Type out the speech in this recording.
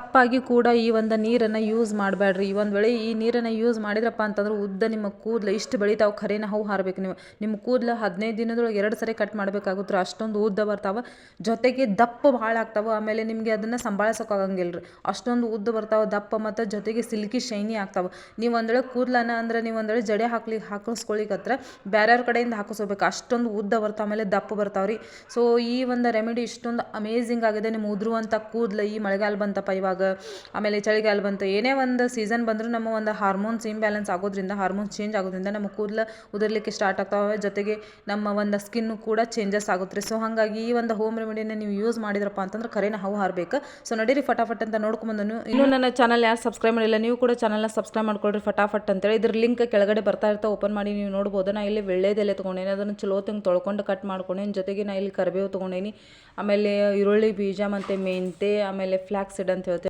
ತಪ್ಪಾಗಿ ಕೂಡ ಈ ಒಂದು ನೀರನ್ನು ಯೂಸ್ ಮಾಡಬೇಡ್ರಿ. ಈ ಒಂದು ವೇಳೆ ಈ ನೀರನ್ನು ಯೂಸ್ ಮಾಡಿದ್ರಪ್ಪ ಅಂತಂದ್ರೆ ಉದ್ದ ನಿಮ್ಮ ಕೂದಲು ಇಷ್ಟು ಬೆಳಿತಾವೆ, ಖರೇನ ಹವು ಹಾರಬೇಕು. ನಿಮ್ಮ ಕೂದಲು 15 ದಿನದೊಳಗೆ 2 ಸರಿ ಕಟ್ ಮಾಡಬೇಕಾಗುತ್ತೆ ರೀ, ಅಷ್ಟೊಂದು ಉದ್ದ ಬರ್ತಾವೆ. ಜೊತೆಗೆ ದಪ್ಪ ಭಾಳ ಆಗ್ತಾವೆ. ಆಮೇಲೆ ನಿಮಗೆ ಅದನ್ನು ಸಂಭಾಳಿಸೋಕ್ಕಾಗಂಗಿಲ್ಲ ರೀ, ಅಷ್ಟೊಂದು ಉದ್ದ ಬರ್ತಾವೆ, ದಪ್ಪ ಮತ್ತು ಜೊತೆಗೆ ಸಿಲ್ಕಿ ಶೈನಿ ಆಗ್ತಾವೆ. ನೀವು ಒಂದು ವೇಳೆ ಕೂದಲನ್ನು ಅಂದ್ರೆ ನೀವು ಒಂದು ವೇಳೆ ಜಡೆ ಹಾಕಿಸ್ಕೊಳಿಕತ್ರ ಬೇರೆಯವ್ರ ಕಡೆಯಿಂದ ಹಾಕಿಸ್ಕೋಬೇಕು, ಅಷ್ಟೊಂದು ಉದ್ದ ಬರ್ತಾವೆ, ಆಮೇಲೆ ದಪ್ಪ ಬರ್ತಾವೆ ರೀ. ಸೊ ಈ ಒಂದು ರೆಮಿಡಿ ಇಷ್ಟೊಂದು ಅಮೇಝಿಂಗ್ ಆಗಿದೆ. ನಿಮ್ಮ ಉದುರುವಂಥ ಕೂದಲು ಈ ಮಳೆಗಾಲ ಬಂತಪ್ಪ ಇವಾಗ, ಆಮೇಲೆ ಚಳಿಗಾಲ ಬಂತು, ಏನೇ ಒಂದು ಸೀಸನ್ ಬಂದರೂ ನಮ್ಮ ಒಂದು ಹಾರ್ಮೋನ್ಸ್ ಇಂಬ್ಯಾಲೆನ್ಸ್ ಆಗೋದ್ರಿಂದ, ಹಾರ್ಮೋನ್ಸ್ ಚೇಂಜ್ ಆಗೋದ್ರಿಂದ ನಮ್ಮ ಕೂದಲು ಉದುರಲಿಕ್ಕೆ ಸ್ಟಾರ್ಟ್ ಆಗ್ತಾವೆ. ಜೊತೆಗೆ ನಮ್ಮ ಒಂದು ಸ್ಕಿನ್ನು ಕೂಡ ಚೇಂಜಸ್ ಆಗುತ್ತೆ ರೀ. ಸೊ ಹಾಗಾಗಿ ಈ ಒಂದು ಹೋಮ್ ರೆಮಿಡಿನ ನೀವು ಯೂಸ್ ಮಾಡಿದ್ರಪ್ಪ ಅಂತಂದ್ರೆ ಖರೇನ ಹವು ಹಾರಬೇಕು. ಸೊ ನಡೀರಿ ಫಟಾಫಟ್ ಅಂತ ನೋಡ್ಕೊಂಬಂದು. ಇನ್ನೂ ನನ್ನ ಚಾನಲ್ ಯಾರು ಸಬ್ಸ್ಕ್ರೈಬ್ ಮಾಡಿಲ್ಲ, ನೀವು ಕೂಡ ಚಾನಲ್ನ ಸಬ್ಸ್ಕ್ರೈಬ್ ಮಾಡ್ಕೊಳ್ರಿ ಫಟಾಫಟ್ ಅಂತೇಳಿ. ಇದ್ರ ಲಿಂಕ್ ಕೆಳಗಡೆ ಬರ್ತಾ ಇರ್ತಾ, ಓಪನ್ ಮಾಡಿ ನೀವು ನೋಡ್ಬೋದು. ನಾ ಇಲ್ಲಿ ಬೆಳ್ಳೆದೆಲೆ ತೊಗೊಂಡೇನಿ, ಅದನ್ನು ಚಲೋ ತಂಗೆ ತೊಳ್ಕೊಂಡು ಕಟ್ ಮಾಡ್ಕೊಂಡೇನಿ. ಜೊತೆಗೆ ನಾ ಇಲ್ಲಿ ಕರಿಬೇವು ತೊಗೊಂಡೇನಿ, ಆಮೇಲೆ ಈರುಳ್ಳಿ ಬೀಜ ಮತ್ತು ಮೆಂತೆ, ಆಮೇಲೆ ಫ್ಲಾಕ್ಸ್ ಸೀಡ್ ಅಂತ ಹೇಳ್ತೇವೆ